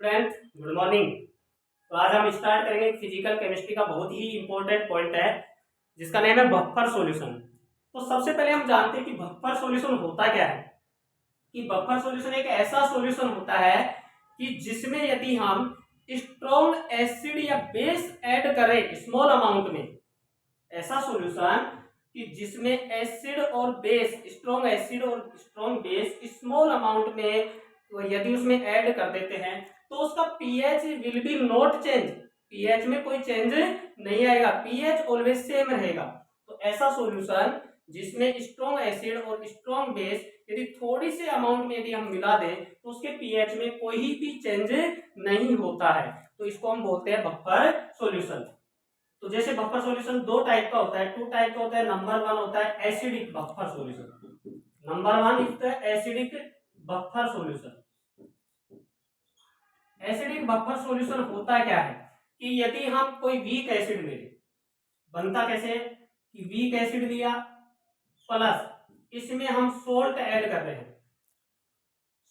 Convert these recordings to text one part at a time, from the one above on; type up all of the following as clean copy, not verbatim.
Friends, good morning. तो आज हम स्टार्ट करेंगे फिजिकल केमिस्ट्री का बहुत ही इंपॉर्टेंट पॉइंट है जिसका नेम है बफर सॉल्यूशन। तो सबसे पहले हम जानते हैं कि बफर सॉल्यूशन होता क्या है। कि बफर सॉल्यूशन एक ऐसा सॉल्यूशन होता है कि जिसमें यदि हम स्ट्रॉन्ग एसिड या बेस ऐड करें स्मॉल अमाउंट में, ऐसा सॉल्यूशन कि जिसमें एसिड और बेस, स्ट्रॉन्ग एसिड और स्ट्रॉन्ग बेस स्मॉल अमाउंट में यदि उसमें ऐड कर देते हैं तो उसका pH will be not change. PH में कोई चेंज नहीं आएगा, पीएच ऑलवेज सेम रहेगा। तो ऐसा सॉल्यूशन जिसमें स्ट्रॉन्ग एसिड और स्ट्रॉन्ग बेस यदि थोड़ी से अमाउंट में यदि हम मिला दें तो उसके पीएच में कोई भी चेंज नहीं होता है, तो इसको हम बोलते हैं बफर सॉल्यूशन। तो जैसे बफर सॉल्यूशन दो टाइप का होता है, टू टाइप का होता है। नंबर वन होता है acidic buffer solution. Number one is the acidic buffer solution. Acidic buffer solution होता क्या है कि यदि हम कोई वीक एसिड ले, बनता कैसे कि वीक एसिड लिया प्लस इसमें हम सोल्ट ऐड कर रहे हैं।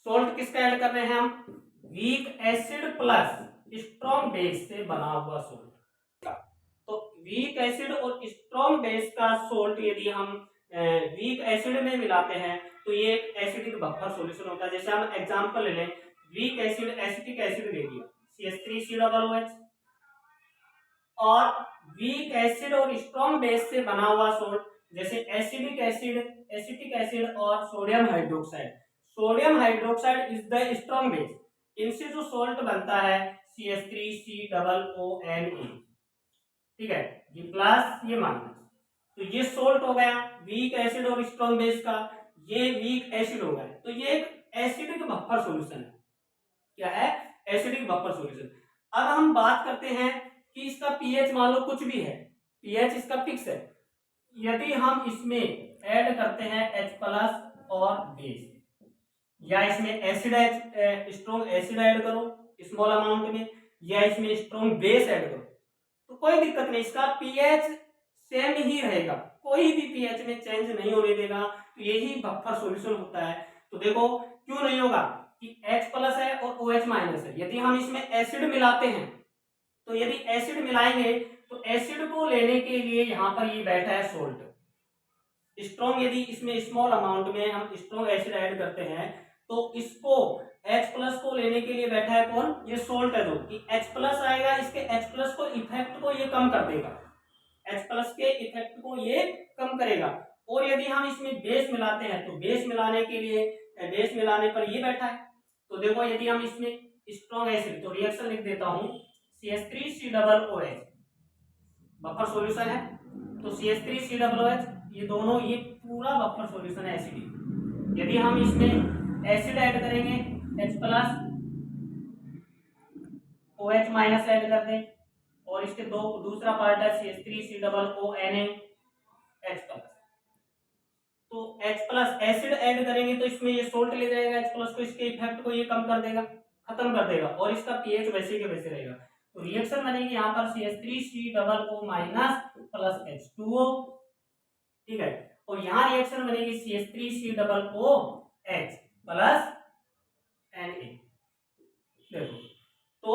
सोल्ट किसका ऐड कर रहे हैं हम? Weak acid plus strong base से बना हुआ सोल्ट। तो वीक एसिड और स्ट्रॉन्ग बेस का सोल्ट यदि हम वीक एसिड में मिलाते हैं तो ये एक एसिडिक बफर सॉल्यूशन होता है। जैसे हम एग्जांपल ले लें, वीक एसिड एसिटिक एसिड ले लिया CH3COOH, और वीक एसिड और स्ट्रॉन्ग बेस से बना हुआ सोल्ट जैसे एसिडिक एसिड, एसिटिक एसिड और sodium hydroxide. Sodium hydroxide is the strong base. इनसे जो सोल्ट बनता है CH3COONE, ठीक है, ये प्लस ये माइनस, तो ये सोल्ट हो गया वीक एसिड और स्ट्रॉन्ग बेस का, ये वीक एसिड हो गया। तो ये एक एसिडिक बफर सॉल्यूशन है। क्या है? Acidic buffer solution. अब हम बात करते हैं कि इसका पीएच मान लो कुछ भी है, पीएच इसका फिक्स है। यदि हम इसमें ऐड करते हैं H प्लस और बेस, या इसमें एसिड स्ट्रॉन्ग एसिड ऐड करो स्मॉल अमाउंट में, या इसमें स्ट्रॉन्ग बेस ऐड करो, तो कोई दिक्कत नहीं, इसका पीएच सेम ही रहेगा, कोई भी पीएच में चेंज नहीं होने देगा। तो यही बफर सॉल्यूशन होता है। तो देखो क्यों नहीं होगा कि H प्लस है और OH माइनस है, यदि हम इसमें एसिड मिलाते हैं तो यदि एसिड मिलाएंगे तो एसिड को लेने के लिए यहाँ पर ये बैठा है सोल्ट। स्ट्रॉन्ग यदि इसमें स्मॉल अमाउंट में हम स्ट्रॉन्ग एसिड ऐड करते हैं तो इसको H प्लस को लेने के लिए बैठा है कौन? ये सोल्ट है। जो कि H प्लस आएगा, इसके H प्लस को इफेक्ट को ये कम कर देगा, H प्लस के इफेक्ट को ये कम करेगा। और यदि हम इसमें बेस मिलाते हैं तो बेस मिलाने के लिए, बेस मिलाने पर ये बैठा है। तो देखो यदि हम इसमें स्ट्रॉन्ग एसिड, तो रिएक्शन लिख देता हूं CH3COOH, बफर सॉल्यूशन है। तो CH3COOH, ये दोनों, ये पूरा बफर सॉल्यूशन है एसिडिक। यदि हम इसमें एसिड ऐड करेंगे H plus, OH minus add कर दें, और इसके दो दूसरा पार्ट है CH3COONA H प्लस, तो H प्लस एसिड ऐड करेंगे तो इसमें ये सोल्ट ले जाएगा H प्लस को, इसके इफेक्ट को ये कम कर देगा, खत्म कर देगा, और इसका पीएच वैसे के वैसे रहेगा। तो रिएक्शन बनेगी यहाँ पर CH3COO माइनस प्लस H2O, ठीक है, और यहाँ रिएक्शन बनेगी CH3COOH प्लस Na। देखो तो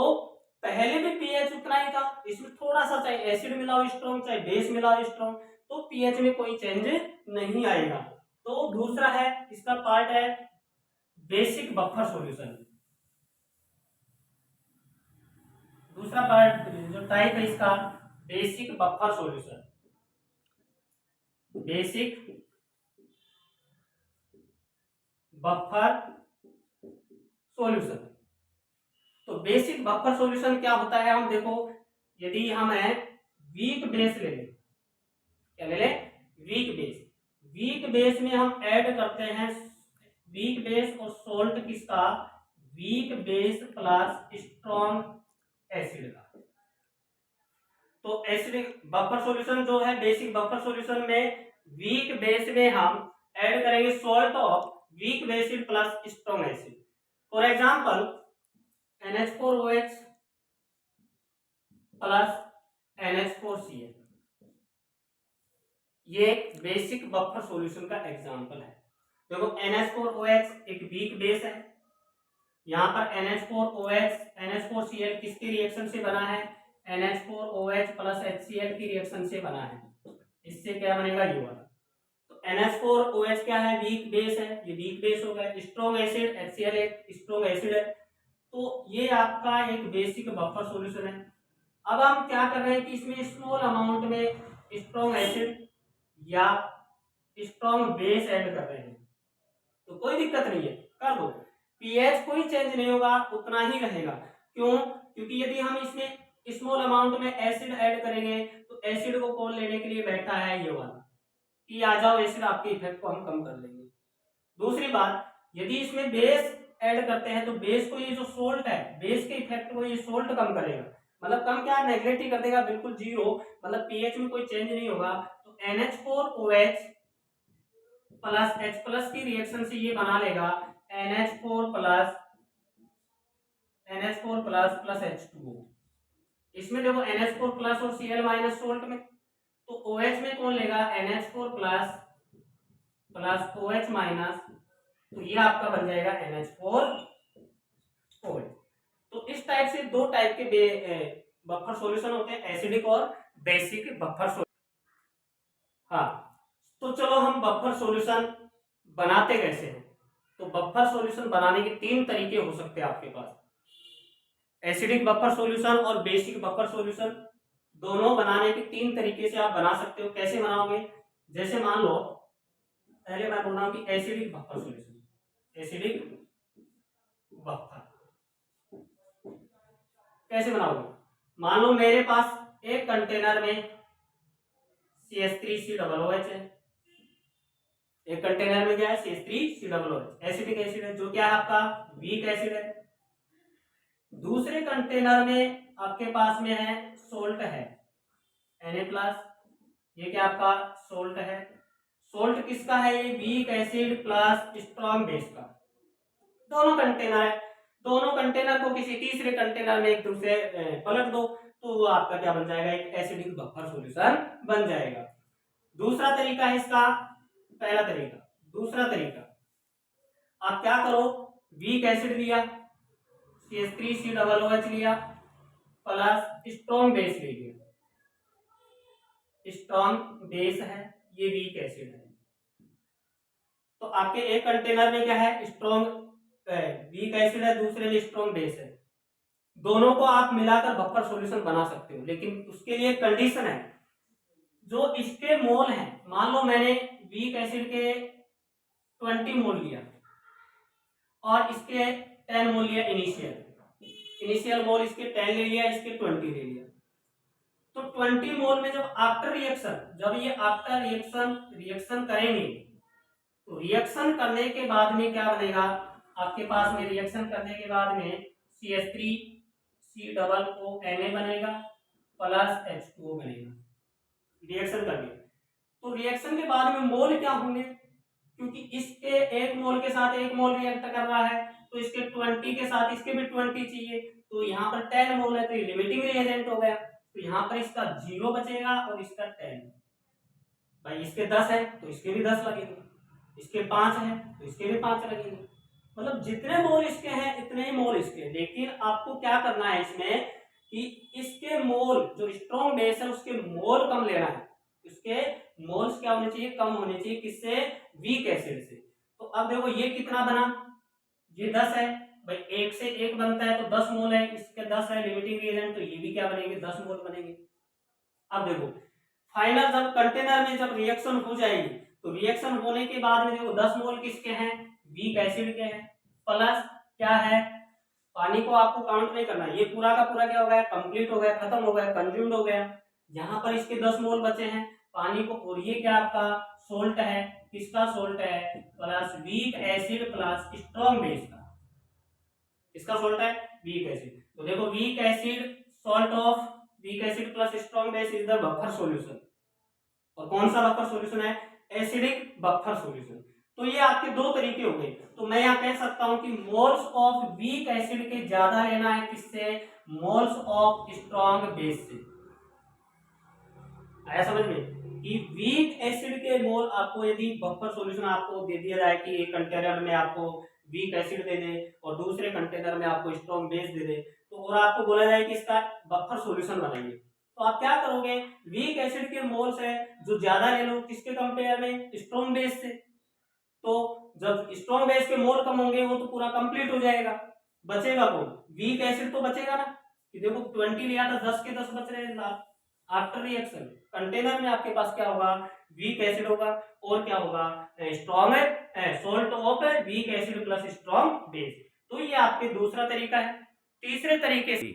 पहले भी पीएच उतना ही था, इसमें थोड़ा सा चाहे एसिड मिलाओ स्ट्रॉन्ग चाहे बेस मिलाओ स्ट्रॉन्ग, तो पीएच में कोई चेंज नहीं आएगा। तो दूसरा है, इसका पार्ट है बेसिक बफर सॉल्यूशन। दूसरा पार्ट जो टाइप है इसका basic buffer solution. Basic buffer solution. तो बेसिक बफर सॉल्यूशन क्या होता है, हम देखो यदि हम वीक बेस ले लें, क्या ले लें? Weak base. वीक बेस में हम ऐड करते हैं वीक बेस और सोल्ट किसका? Weak base plus strong acid का। तो एसिडिक बफर सॉल्यूशन जो है, बेसिक बफर सॉल्यूशन में वीक बेस में हम ऐड करेंगे salt of weak base plus strong acid. For example NH4OH plus NH4Cl, ये बेसिक बफर सॉल्यूशन का एग्जांपल है। देखो NH4OH एक वीक बेस है, यहाँ पर NH4OH NH4Cl किसके रिएक्शन से बना है, NH4OH प्लस HCl की रिएक्शन से बना है। इससे क्या बनेगा, ये वाला। तो NH4OH क्या है, वीक बेस है, ये वीक बेस हो गया। स्ट्रॉन्ग एसिड HCl एक स्ट्रॉन्ग एसिड है। तो ये आपका एक बेसिक बफर सॉल्यूशन है। अब हम क्या कर रहे हैं कि इसमें स्मॉल अमाउंट में स्ट्रॉन्ग एसिड या स्ट्रॉन्ग बेस ऐड कर रहे हैं, तो कोई दिक्कत नहीं है, कर दो। पीएच कोई चेंज नहीं होगा, उतना ही रहेगा। क्यों, क्योंकि यदि हम इसमें स्मॉल अमाउंट में एसिड ऐड करेंगे तो एसिड को कौन लेने के लिए बैठा है, ये वाला, कि आ जाओ एसिड, आपके इफेक्ट को हम कम कर लेंगे। दूसरी बात, यदि इसमें बेस ऐड करते हैं तो बेस को ये जो सोल्ट है, बेस के इफेक्ट को ये सोल्ट कम करेगा। मतलब कम क्या, नेगलेक्ट ही कर देगा, बिल्कुल जीरो, मतलब पीएच में कोई चेंज नहीं होगा। तो NH4OH प्लस H प्लस की रिएक्शन से ये बना लेगा NH4 प्लस प्लस H2O। इसमें देखो NH4 प्लस और Cl माइनस सोल्ट में, तो OH में कौन लेगा, NH4 plus plus OH minus, तो ये आपका बन जाएगा NH4OH। तो इस टाइप से दो टाइप के बफर सॉल्यूशन होते हैं, एसिडिक और बेसिक बफर सॉल्यूशन। हाँ, तो चलो हम बफर सॉल्यूशन बनाते कैसे हैं। तो बफर सॉल्यूशन बनाने के तीन तरीके हो सकते हैं आपके पास, एसिडिक बफर सॉल्यूशन और बेसिक बफर सॉल्यूशन। दोनों बनाने के तीन तरीके से आप बना सकते हो। कैसे बनाओगे, जैसे मान लो पहले मैं बोल रहा हूं कि acidic buffer solution, acidic buffer कैसे बनाओगे। मान लो मेरे पास एक कंटेनर में CH3COOH है, एक कंटेनर में क्या है, CH3COOH एसिडिक एसिड है, जो क्या है आपका वीक एसिड है। दूसरे कंटेनर में आपके पास में है सोल्ट है Na+, ये क्या आपका सोल्ट है। सोल्ट किसका है, ये weak acid plus strong base का। दोनों कंटेनर है, दोनों कंटेनर को किसी तीसरे कंटेनर में एक दूसरे पलट दो, तो वो आपका क्या बन जाएगा, एक एसिडिक बफर सॉल्यूशन बन जाएगा। दूसरा तरीका है इसका, पहला तरीका। दूसरा तरीका, आप क्या करो, वीक एसिड लिया, CH3COOH लिया, प्लस स्ट्रॉन्ग बेस ले लिया। स्ट्रॉन्ग बेस है, ये वीक एसिड है। तो आपके एक कंटेनर में क्या है, स्ट्रॉन्ग वीक एसिड है, दूसरे में स्ट्रॉन्ग बेस है। दोनों को आप मिलाकर बफर सॉल्यूशन बना सकते हो, लेकिन उसके लिए कंडीशन है, जो इसके मोल हैं, मान लो मैंने वीक एसिड के 20 मोल लिया और इसके 10 मोल लिया, इनिशियल मोल इसके 10 ले लिया, इसके 20 ले लिया। तो 20 मोल में जब आफ्टर रिएक्शन, जब ये आफ्टर रिएक्शन करेंगे, तो रिएक्शन करने के बाद में क्या बनेगा, आपके पास में रिएक्शन करने के बाद में CH3COONA बनेगा प्लस H2O बनेगा रिएक्शन करके। तो रिएक्शन के बाद में मोल क्या होंगे, क्योंकि इसके एक मोल के साथ एक मोल रिएक्ट कर रहा है, तो इसके 20 के साथ इसके भी 20 चाहिए, तो यहाँ पर 10 मोल है, तो ये लिमिटिंग रिएजेंट हो गया। तो यहाँ पर इसका 0 बचेगा और इसका 10। भाई इसके 10 है तो इसके भी 10 लगेंगे, इसके 5 है तो इसके भी 5 लगेंगे। मतलब जितने मोल इसके हैं इतने ही मोल इसके। लेकिन आपको क्या करना है इसमें कि इसके मोल, जो स्ट्रॉन्ग बेस है उसके मोल कम लेना है, उसके मोल्स क्या होने चाहिए, कम होने चाहिए, किससे, वीक एसिड से। तो अब देखो ये कितना बना, ये 10 है, भाई एक से एक बनता है तो 10 मोल है, इसके 10 है लिमिटिंग रिएजेंट, तो ये भी क्या बनेंगे, 10 मोल बनेंगे। अब देखो फाइनल जब कंटेनर में जब रिएक्शन हो जाएगी, तो रिएक्शन होने के बाद में देखो 10 मोल किसके हैं, वीक एसिड के हैं, प्लस क्या है, पानी को आपको काउंट नहीं करना, ये पूरा का पूरा क्या हो गया, कंप्लीट हो गया, खत्म हो गया, कंज्यूम्ड हो गया। यहाँ पर इसके 10 मोल बचे हैं पानी को, और ये क्या आपका सोल्ट है, किसका सोल्ट है, plus weak acid plus strong base का, इसका सोल्ट है वीक एसिड। तो देखो weak acid salt of weak acid plus strong base is the buffer solution. और कौन सा बफर सॉल्यूशन है, एसिडिक बफर सॉल्यूशन। तो ये आपके दो तरीके हो गए। तो मैं यहाँ कह सकता हूं कि मोल्स ऑफ वीक एसिड के ज्यादा लेना है, किससे, मोल्स ऑफ स्ट्रॉन्ग बेस से। आया समझ में कि वीक एसिड के मोल आपको, यदि बफर सॉल्यूशन आपको दे दिया जाए कि एक कंटेनर में आपको वीक एसिड दे दे और दूसरे कंटेनर में आपको स्ट्रॉन्ग बेस दे दे, तो और आपको बोला जाए कि इसका बफर सॉल्यूशन बनाइए, तो आप क्या करोगे, वीक एसिड के मोल्स है जो ज्यादा ले लो, किसके कंपेयर में, स्ट्रॉन्ग बेस से। तो जब स्ट्रॉन्ग बेस के मोल कम होंगे वो तो पूरा कंप्लीट हो जाएगा, बचेगा कौन, वीक एसिड तो बचेगा ना, कि देखो 20 लिया था 10 के 10 बच रहे हैं। आफ्टर रिएक्शन कंटेनर में आपके पास क्या होगा, वीक एसिड होगा और क्या होगा, strong salt of weak acid plus strong base. तो ये आपके दूसरा तरीका है। तीसरे तरीके से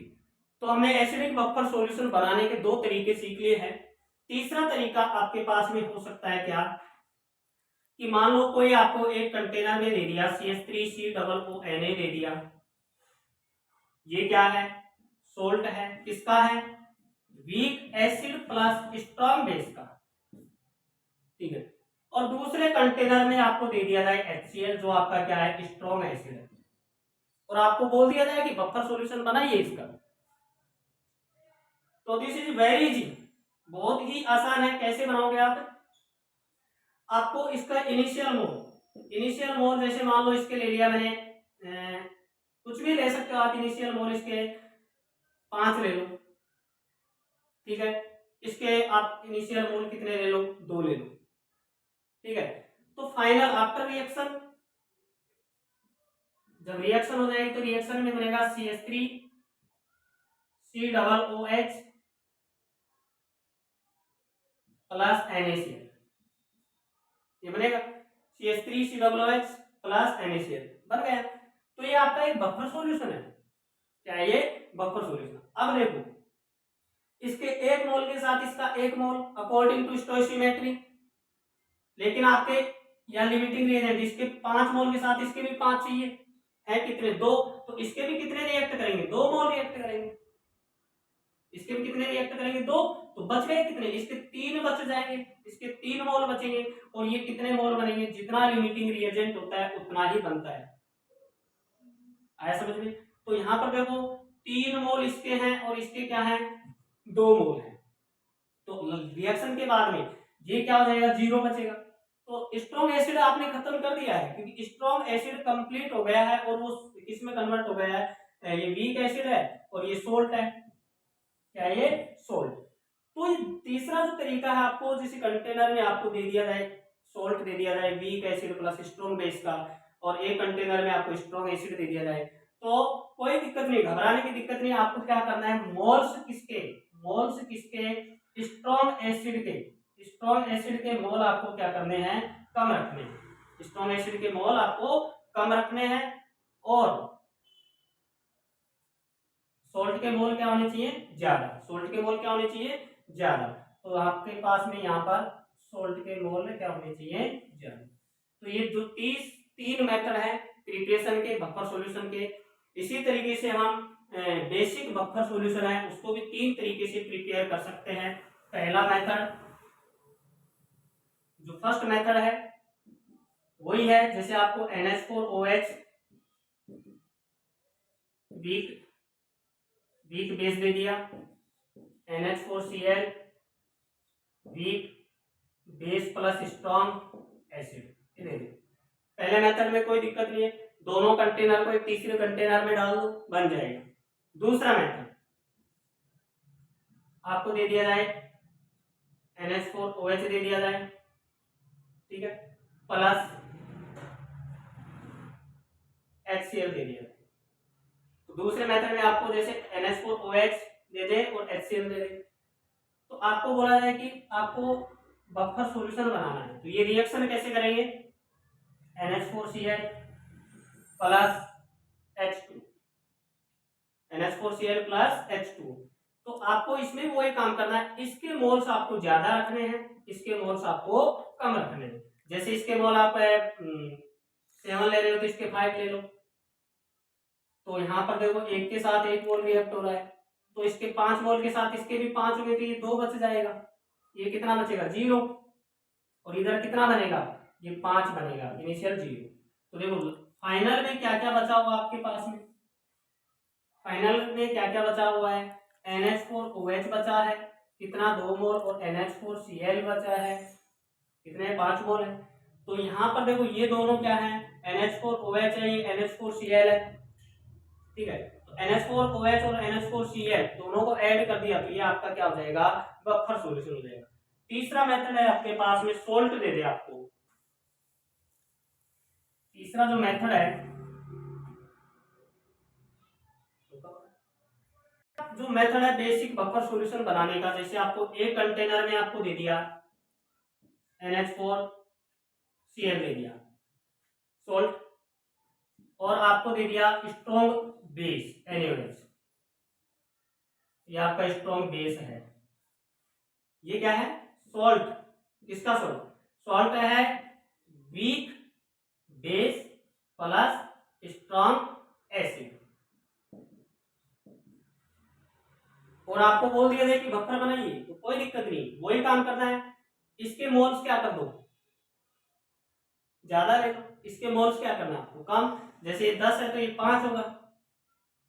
तो हमने एसिडिक बफर सॉल्यूशन बनाने के दो तरीके सीख लिए हैं। तीसरा तरीका आपके पास में हो सकता है क्या, कि मान लो कोई आपको एक कंटेनर में दे दिया CH3COONA दे दिया, ये क्या है, सोल्ट है, किसका है, weak acid plus strong base का, ठीक है। और दूसरे कंटेनर में आपको दे दिया जाए HCl जो आपका क्या है, स्ट्रॉन्ग एसिड है, और आपको बोल दिया जाए कि बफर सॉल्यूशन बनाइए इसका। तो दिस इज वेरी इजी, बहुत ही आसान है। कैसे बनाओगे आप, आपको इसका इनिशियल मोल जैसे मान लो इसके ले लिया मैंने, कुछ भी ले सकते हो आप, इनिशियल मोल इसके 5 ले लो, ठीक है। इसके आप इनिशियल मोल कितने ले लो, 2 ले लो, ठीक है। तो फाइनल आफ्टर रिएक्शन, जब रिएक्शन हो जाएगी तो रिएक्शन में बनेगा CH3COOH प्लस NaCl, ये बनेगा CH3COOH प्लस NaCl बन गया। तो ये आपका एक बफर सॉल्यूशन है, क्या है ये, बफर सॉल्यूशन। अब देखो इसके 1 मोल के साथ इसका 1 मोल अकॉर्डिंग टू स्टोइचियोमेट्री, लेकिन आपके यहाँ लिमिटिंग रिएजेंट इसके 5 मोल के साथ इसके भी 5 चाहिए, है कितने, 2, तो इसके भी कितने रिएक्ट करेंगे, 2 मोल रिएक्ट करेंगे, इसके भी कितने रिएक्ट करेंगे, 2, तो बच गए कितने, इसके 3 बच जाएंगे, इसके 3 मोल बचेंगे, और ये कितने मोल बनेंगे, जितना लिमिटिंग रिएजेंट होता है उतना ही बनता है, आया समझ में। तो यहाँ पर देखो 3 मोल इसके हैं और इसके क्या है, 2 मोल है, तो रिएक्शन के बाद में ये क्या हो जाएगा, 0 बचेगा। तो स्ट्रॉन्ग एसिड आपने खत्म कर दिया है, क्योंकि स्ट्रॉन्ग एसिड कंप्लीट हो गया है और वो किसमें कन्वर्ट हो गया है, ये वीक एसिड है और ये सोल्ट है, क्या है ये, सोल्ट। तो तीसरा जो तरीका है, आपको जैसे कंटेनर में आपको दे दिया जाए सोल्ट, दे दिया जाए weak acid plus strong base का, और एक कंटेनर में आपको स्ट्रॉन्ग एसिड दे दिया जाए, तो कोई दिक्कत नहीं, घबराने की दिक्कत नहीं। आपको क्या करना है, मोल्स किसके, स्ट्रॉन्ग एसिड के मोल आपको क्या करने हैं, कम रखने हैं, स्ट्रॉन्ग एसिड के मोल आपको कम रखने हैं, और सोल्ट के मोल क्या होने चाहिए, ज्यादा। तो आपके पास में यहाँ पर सोल्ट के मोल क्या होने चाहिए, ज्यादा। तो ये जो 3 मेथड है प्रिपरेशन के, बफर सॉल्यूशन के, इसी तरीके से हम बेसिक बफर सॉल्यूशन है उसको भी 3 तरीके से प्रिपेयर कर सकते हैं। पहला मेथड, जो फर्स्ट मेथड है वही है, जैसे आपको NH4OH वीक बेस दे दिया, NH4Cl week base plus strong acid, पहले मेथड में कोई दिक्कत नहीं है, दोनों कंटेनर को एक तीसरे कंटेनर में डाल दो, बन जाएगा। दूसरा मेथड आपको दे दिया जाए NH4OH दे दिया जाए, ठीक है, प्लस HCl दे दिया जाए। तो दूसरे मेथड में आपको जैसे NH4OH दे दे और HCl दे दे, तो आपको बोला जाए कि आपको बफर सॉल्यूशन बनाना है, तो ये रिएक्शन कैसे करेंगे, NH4Cl plus H2, NH4Cl plus H2। तो आपको इसमें वो एक काम करना है, इसके मोल्स आपको ज्यादा रखने हैं, इसके मोल्स आपको कम रखने हैं। जैसे इसके मोल आप 7 ले रहे हो तो इसके 5 ले लो, तो यहाँ पर देखो एक के साथ 1 मोल रिएक्ट हो रहा है, तो इसके 5 मोल के साथ इसके भी 5 होंगे, तो ये 2 बच जाएगा, ये कितना बचेगा, 0, और इधर कितना बनेगा, ये 5 बनेगा, इनिशियल 0। तो देखो फाइनल में क्या क्या बचा हुआ आपके पास में, फाइनल में क्या क्या बचा हुआ है, NH4OH बचा है, कितना, 2 मोल, और NH4Cl बचा है, कितने, 5 मोल है। तो यहाँ पर देखो ये दोनों क्या है, NH4OH है, ये NH4Cl है, ठीक है। तो NH4OH और NH4Cl दोनों को ऐड कर दिया तो ये आपका क्या हो जाएगा, बफर सॉल्यूशन हो जाएगा। तीसरा मेथड है आपके पास में सोल्ट दे दे आपको। तीसरा जो मेथड है, जो मेथड है बेसिक बफर सॉल्यूशन बनाने का, जैसे आपको एक कंटेनर में आपको दे दिया NH4Cl दे दिया सोल्ट, और आपको दे दिया स्ट्रॉन्ग बेस NaOH, ये आपका स्ट्रॉन्ग बेस है। ये क्या है, सॉल्ट, किसका सॉल्ट, सॉल्ट है week base plus strong acid, और आपको बोल दिया जाए कि बफर बनाइए तो कोई दिक्कत नहीं, वही काम करना है। इसके मोल्स क्या कर दो, ज्यादा ले लो, इसके मोल्स क्या करना है आपको, कम। जैसे ये 10 है तो ये 5 होगा,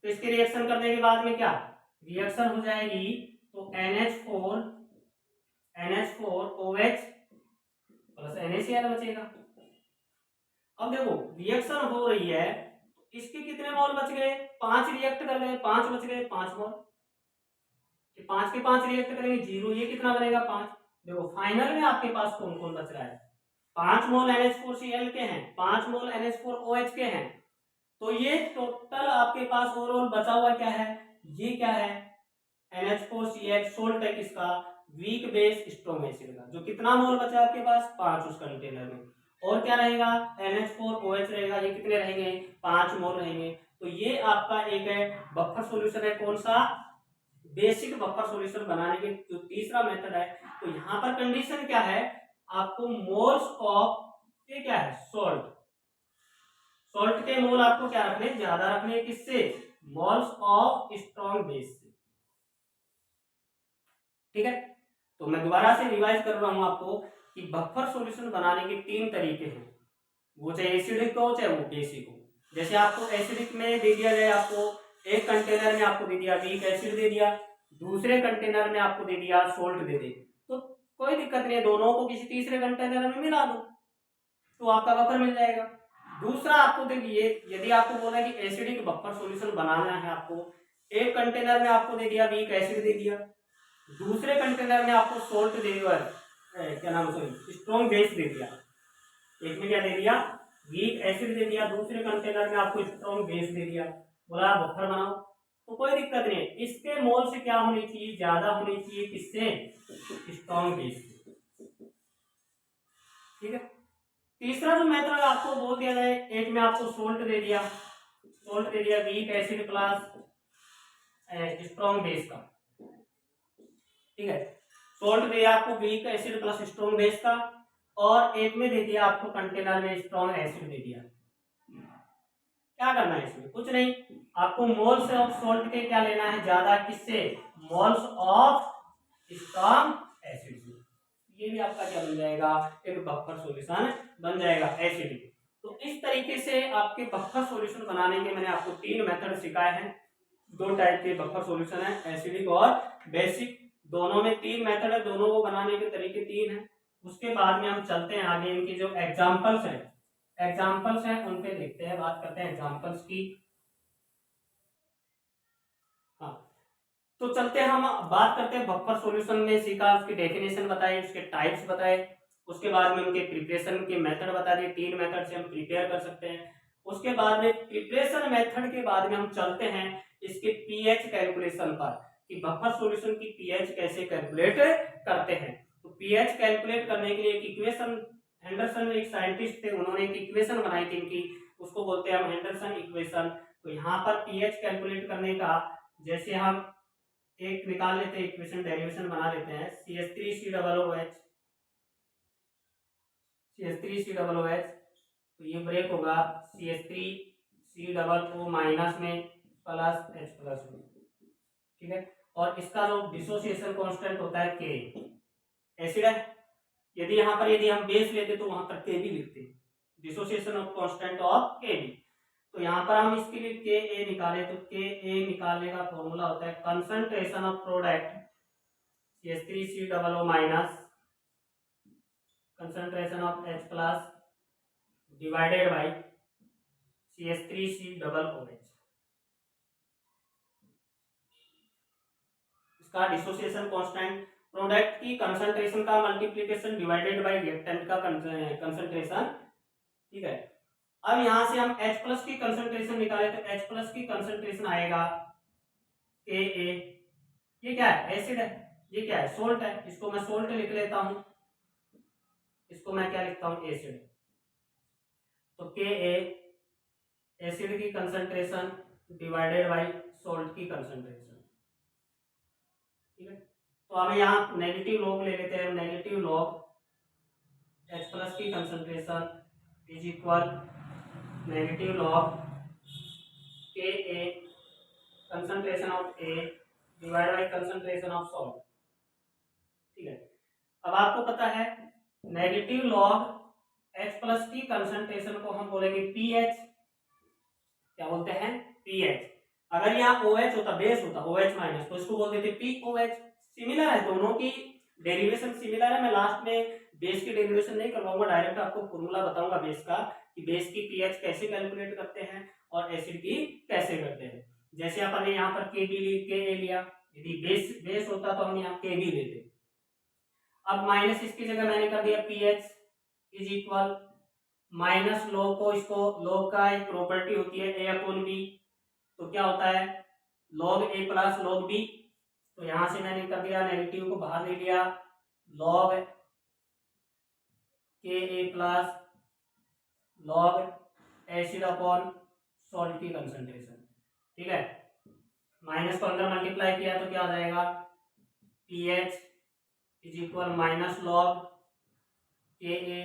तो इसके रिएक्शन करने के बाद में क्या रिएक्शन हो जाएगी, तो NH4OH प्लस NaCl बचेगा। अब देखो रिएक्शन हो रही है, इसके कितने मोल बच गए, 5 रिएक्ट कर गए, 5 बच गए, 5 मोल, 5 के 5 रिएक्ट करेंगे 0, ये कितना बनेगा 5। देखो फाइनल में आपके पास कौन कौन बच रहा है, 5 मोल NH4Cl के हैं, 5 मोल NH4OH के हैं, तो ये टोटल आपके पास ओवरऑल बचा हुआ क्या है, ये क्या है NH4CH सोल्ट है किसका, वीक बेस स्ट्रॉन्ग एसिड का, जो कितना मोल बचा आपके पास 5 उस कंटेनर में, और क्या रहेगा NH4OH रहेगा, ये कितने रहेंगे 5 मोल रहेंगे। तो ये आपका एक है बफर सॉल्यूशन है, कौन सा, बेसिक बफर सॉल्यूशन बनाने के जो तीसरा मेथड है। तो यहाँ पर कंडीशन क्या है, आपको मोल्स ऑफ ये क्या है सॉल्ट, सॉल्ट के मोल आपको क्या रखने, ज्यादा रखने, किससे, मोल्स ऑफ स्ट्रॉन्ग बेस से, ठीक है। तो मैं दोबारा से रिवाइज कर रहा हूं आपको कि बफर सॉल्यूशन बनाने के 3 तरीके हैं, वो चाहे एसिडिक हो चाहे वो बेसिक हो। जैसे आपको एसिडिक में दे दिया जाए, आपको एक कंटेनर में आपको दे दिया वीक एसिड दे दिया, दूसरे कंटेनर में आपको दे दिया सोल्ट दे दे, तो कोई दिक्कत नहीं है, दोनों को किसी तीसरे कंटेनर में मिला दो तो आपका बफर मिल जाएगा। दूसरा आपको देखिए, यदि आपको बोला कि एसिडिक बफर सॉल्यूशन बनाना है, आपको एक कंटेनर में आपको दे दिया वीक एसिड दे दिया, दूसरे कंटेनर में आपको सोल्ट दे दिया, क्या नाम सॉरी स्ट्रॉन्ग बेस दे दिया, एक में क्या दे दिया वीक एसिड दे दिया, दूसरे कंटेनर में आपको स्ट्रॉन्ग बेस दे दिया, बोला बफर बनाओ, तो कोई दिक्कत नहीं, इसके मोल से क्या होनी चाहिए, ज्यादा होनी चाहिए, किससे, स्ट्रॉन्ग बेस, ठीक है। तीसरा जो मेथड आपको बोल दिया जाए, एक में आपको सोल्ट दे दिया, सोल्ट दे दिया weak acid plus strong base का, ठीक है, सोल्ट दिया आपको weak acid plus strong base का, और एक में दे दिया आपको कंटेनर में स्ट्रॉन्ग एसिड दे दिया। क्या करना है इसमें, कुछ नहीं, आपको मोल्स ऑफ सोल्ट के क्या लेना है ज्यादा, किससे, मोल्स ऑफ स्ट्रॉन्ग एसिड से, ये भी आपका क्या बन जाएगा, एक बफर सॉल्यूशन बन जाएगा एसिडिक। तो इस तरीके से आपके बफर सॉल्यूशन बनाने के मैंने आपको 3 मेथड सिखाए हैं, 2 टाइप के बफर सॉल्यूशन है, एसिडिक और बेसिक, दोनों में 3 मेथड है, दोनों को बनाने के तरीके 3 हैं। उसके बाद में हम चलते हैं आगे, इनके जो एग्जांपल्स हैं उन पे देखते हैं, बात करते हैं एग्जांपल्स की। हाँ, तो चलते हैं, हम बात करते हैं बफर सॉल्यूशन में सीखा, उसकी डेफिनेशन बताए, उसके टाइप्स बताए, उसके बाद में उनके प्रिपरेशन के मेथड बता दिए, 3 मेथड से हम प्रिपेयर कर सकते हैं। उसके बाद में प्रिपरेशन मेथड के बाद में हम चलते हैं इसके पीएच कैलकुलेशन पर, कि बफर सॉल्यूशन की पीएच कैसे कैलकुलेट करते हैं। तो पीएच कैलकुलेट करने के लिए एक इक्वेशन, हेंडरसन एक साइंटिस्ट थे, उन्होंने एक इक्वेशन बनाई थी इनकी, उसको बोलते हैं हम हेंडरसन इक्वेशन। तो यहाँ पर पीएच कैलकुलेट करने का, जैसे हम एक निकाल लेते हैं इक्वेशन, डेरिवेशन बना लेते हैं, CH3COOH, CH3COOH, तो ये ब्रेक होगा CH3COO माइनस में प्लस H प्लस में, ठीक है। और इसका जो डिसोसिएशन कांस्टेंट होता है K, एसिड है, यदि यहाँ पर यदि हम बेस लेते तो वहां पर Kb लिखते, dissociation of constant of Kb। तो यहाँ पर हम इसके लिए Ka निकाले, तो Ka निकालने का फॉर्मूला होता है concentration of product CH3COO minus concentration of H plus divided by CH3COOH। इसका डिसोसिएशन कांस्टेंट, प्रोडक्ट की कंसंट्रेशन का मल्टीप्लिकेशन डिवाइडेड बाय रिएक्टेंट का कंसंट्रेशन। ठीक है, अब यहां से हम H प्लस की कंसंट्रेशन निकाले तो H प्लस की कंसंट्रेशन आएगा Ka। ये क्या है? एसिड है। ये क्या है? सोल्ट है। इसको मैं सोल्ट लिख लेता हूं, इसको मैं क्या लिखता हूं? एसिड। तो Ka एसिड की कंसंट्रेशन डिवाइडेड बाय सोल्ट की कंसंट्रेशन। ठीक है, तो अब यहाँ नेगेटिव लॉग ले लेते हैं। नेगेटिव लॉग H प्लस की concentration is equal negative log Ka concentration of A divide by concentration of salt. ठीक है, अब आपको पता है नेगेटिव लॉग H प्लस की कंसंट्रेशन को हम बोलेंगे पीएच। क्या बोलते हैं? पीएच। अगर यहाँ OH होता, बेस होता OH माइनस, तो इसको बोल देते POH। सिमिलर है, दोनों की डेरिवेशन सिमिलर है। मैं लास्ट में बेस की डेरिवेशन नहीं करवाऊंगा, डायरेक्ट आपको फॉर्मूला बताऊंगा बेस का कि बेस की पीएच कैसे कैलकुलेट करते हैं और एसिड की कैसे करते हैं। जैसे अपन ने यहाँ पर Kb लिया, यदि बेस होता तो हम यहाँ Kb लेते। अब माइनस इसकी जगह मैंने कर दिया pH is equal minus log को, इसको लॉग का एक प्रॉपर्टी होती है A/B, तो क्या होता है? log A plus log B। तो यहां से मैंने कर दिया, नेगेटिव को बाहर ले लिया, log Ka plus log acid upon salt की कंसंट्रेशन। ठीक है, माइनस को अंदर मल्टीप्लाई किया तो क्या आ जाएगा? PH is equal minus log Ka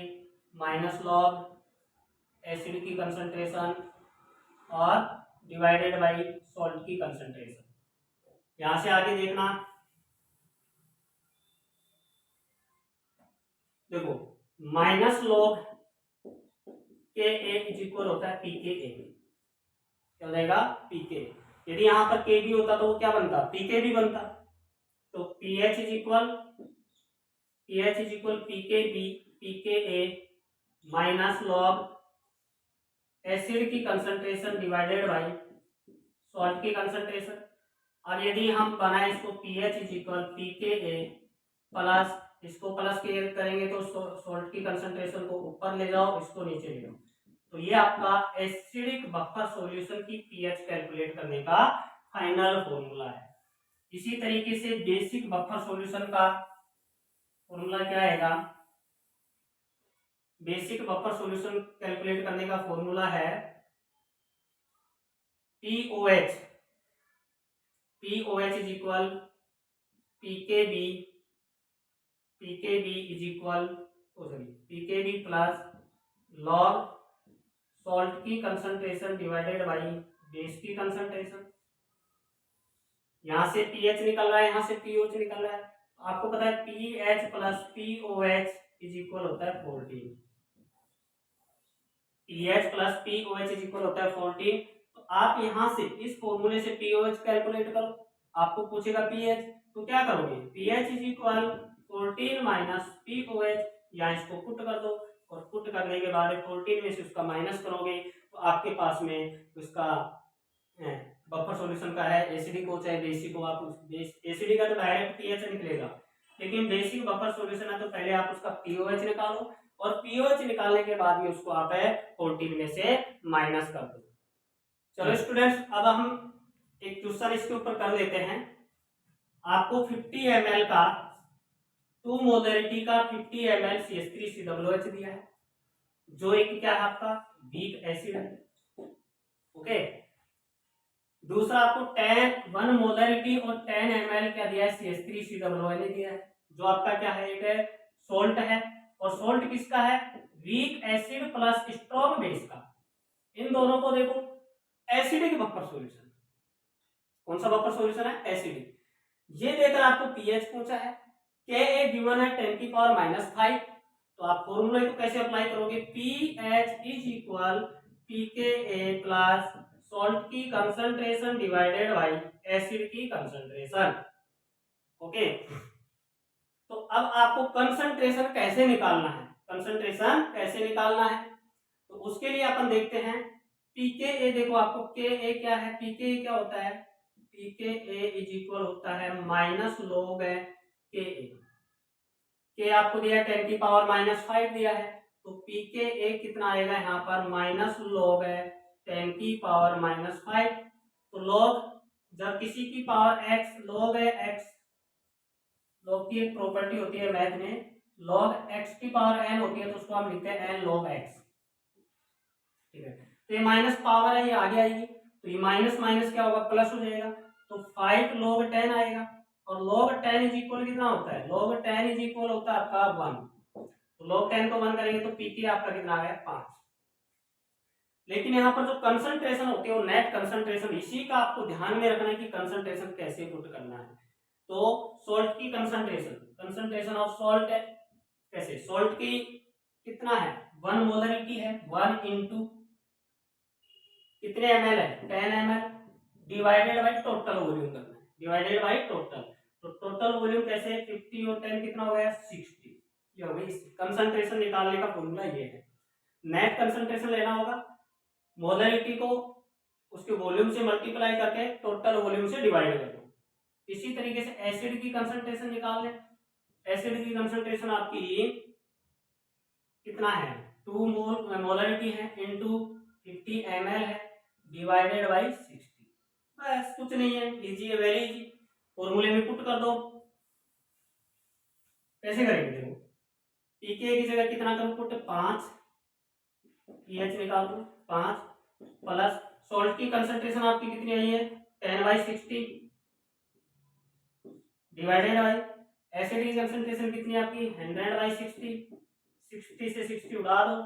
minus log acid की कंसंट्रेशन और डिवाइडेड बाय सॉल्ट की कंसंट्रेशन। यहां से आगे देखना, देखो minus log Ka is equal होता है Pka। क्या हो जाएगा? Pk। यदि यहां पर Kb होता तो वो क्या बनता? Pkb बनता। तो pH is equal Pka minus log acid की कंसंट्रेशन डिवाइडेड बाय सॉल्ट की कंसंट्रेशन। अब यदि हम बनाए इसको pH is equal Pka plus, इसको प्लस के करेंगे तो सॉल्ट की कंसंट्रेशन को ऊपर ले जाओ, इसको नीचे ले जाओ, तो ये आपका एसिडिक बफर सॉल्यूशन की पीएच कैलकुलेट करने का फाइनल फॉर्मूला है। इसी तरीके से बेसिक बफर सॉल्यूशन का फॉर्मूला क्या आएगा? बेसिक बफर सॉल्यूशन कैलकुलेट करने का फॉर्मूला है POH is equal PKB is equal PKB plus log salt की कंसंट्रेशन डिवाइडेड बाय बेस की कंसंट्रेशन। यहां से पीएच निकल रहा है, यहां से पीओएच निकल रहा है। आपको पता है pH plus pOH is equal होता है 14। PH plus pOH is equal होता है 14। तो आप यहां से इस फॉर्मूले से पीओएच कैलकुलेट करो। आपको पूछेगा पीएच, तो क्या करोगे? PH is equal 14 minus pOH, या इसको पुट कर दो, और पुट करने के बाद 14 में से उसका माइनस करोगे तो आपके पास में उसका बफर सॉल्यूशन का है एसिडिक हो चाहे बेसिक हो। आप एसिडिक का तो डायरेक्ट पीएच निकलेगा, लेकिन बेसिक बफर सॉल्यूशन है तो पहले आप उसका पीओएच निकालो, और पीओएच निकालने के बाद में उसको आप 14 में से माइनस कर दो। चलो स्टूडेंट्स, अब हम एक क्वेश्चन इसके ऊपर कर लेते हैं। आपको 50 ml का 2 मोलरिटी का 50 ml CH3COOH दिया है, जो एक क्या है आपका वीक एसिड है। ओके, दूसरा आपको 1 मोलरिटी और 10 ml क्या दिया है? CH3COOH दिया है, जो आपका क्या है? एक सोल्ट है, और सोल्ट किसका है? Weak acid plus strong base का। इन दोनों को देखो एसिडिक बफर सॉल्यूशन। कौन सा बफर सॉल्यूशन है? एसिडिक। ये देकर आपको पीएच पूछा है, Ka गिवन है 10⁻⁵। तो आप फॉर्मूले को कैसे अप्लाई करोगे? PH is equal Pka plus salt की कंसंट्रेशन डिवाइडेड बाय एसिड की कंसंट्रेशन। ओके, तो अब आपको कंसंट्रेशन कैसे निकालना है? तो उसके लिए अपन देखते हैं पी के ए देखो आपको के ए क्या है, पी के ए क्या होता है, पी के ए इज इक्वल होता है माइनस log है के ए। के आपको दिया है 10 की पावर -5 दिया है, तो पी के ए कितना आएगा यहाँ पर माइनस log है 10 की पावर -5। तो log जब किसी की पावर x, log है x, log की एक प्रॉपर्टी होती है मैथ में, log x की पावर n होती है तो उसको हम लिखते हैं n log x। ठीक है, तो ये माइनस पावर है, ये आगे आएगी, तो ये माइनस माइनस क्या होगा, प्लस हो जाएगा, तो 5 log 10 आएगा। और log 10 इज इक्वल कितना होता है, log 10 इज इक्वल होता है आपका 1। तो log 10 को 1 करेंगे तो पीके आपका कितना आ गया 5। लेकिन यहाँ पर जो कंसंट्रेशन होती है वो नेट कंसंट्रेशन, इसी का आपको ध्यान में रखना है कि कंसंट्रेशन कैसे पुट करना है। तो सॉल्ट की कंसंट्रेशन, कंसंट्रेशन ऑफ सॉल्ट है कैसे, सॉल्ट की कितना है 1 मोलरिटी है, 1 इंटू कितने ml है 10 ml divided by total volume करना है, डिवाइडेड बाय टोटल। तो टोटल वॉल्यूम कैसे 50 और 10 कितना हो गया 60। ये हो गई कंसंट्रेशन निकालने का फॉर्मूला, ये है। नेट कंसंट्रेशन लेना होगा, मोलरिटी को उसके वॉल्यूम से मल्टीप्लाई करके टोटल वॉल्यूम से डिवाइड कर दो। इसी तरीके से एसिड की कंसंट्रेशन निकाल लें। एसिड की कंसंट्रेशन आपकी कितना है 2 मोलरिटी है इनटू 50 ml है डिवाइडेड बाय 60। बस कुछ नहीं है, इजी है, वेरी इजी। फॉर्मूले में पुट कर दो। कैसे करेंगे देखो, पीके की जगह कितना करूं पुट 5, पीएच निकाल दो 5 प्लस सॉल्ट की कंसंट्रेशन आपकी कितनी आई है 10/60 डिवाइडेड बाय एसिड की कंसंट्रेशन कितनी आपकी 100/60, 60 से 60 उड़ा दो,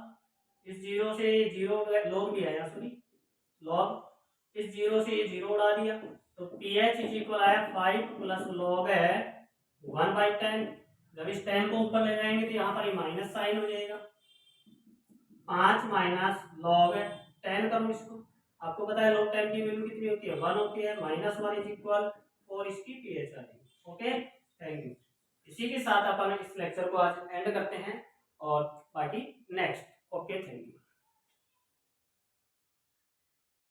इस जीरो से जीरो लॉग भी आया, सॉरी लॉग, इस जीरो से ये जीरो उड़ा दिया, तो pH इज इक्वल आया 5 प्लस लॉग है 1/10। जब इस 10 को ऊपर ले जाएंगे तो यहाँ पर ये माइनस साइन हो जाएगा, 5 माइनस लॉग 10 करो इसको। आपको पता है log 10 की वैल्यू कितनी होती है 1 होती है, -1 इज इक्वल और इसकी pH आ जाएगी। Okay, thank you. इसी के साथ अपन इस लेक्चर को आज एंड करते हैं और बाकी नेक्स्ट। Okay, thank you.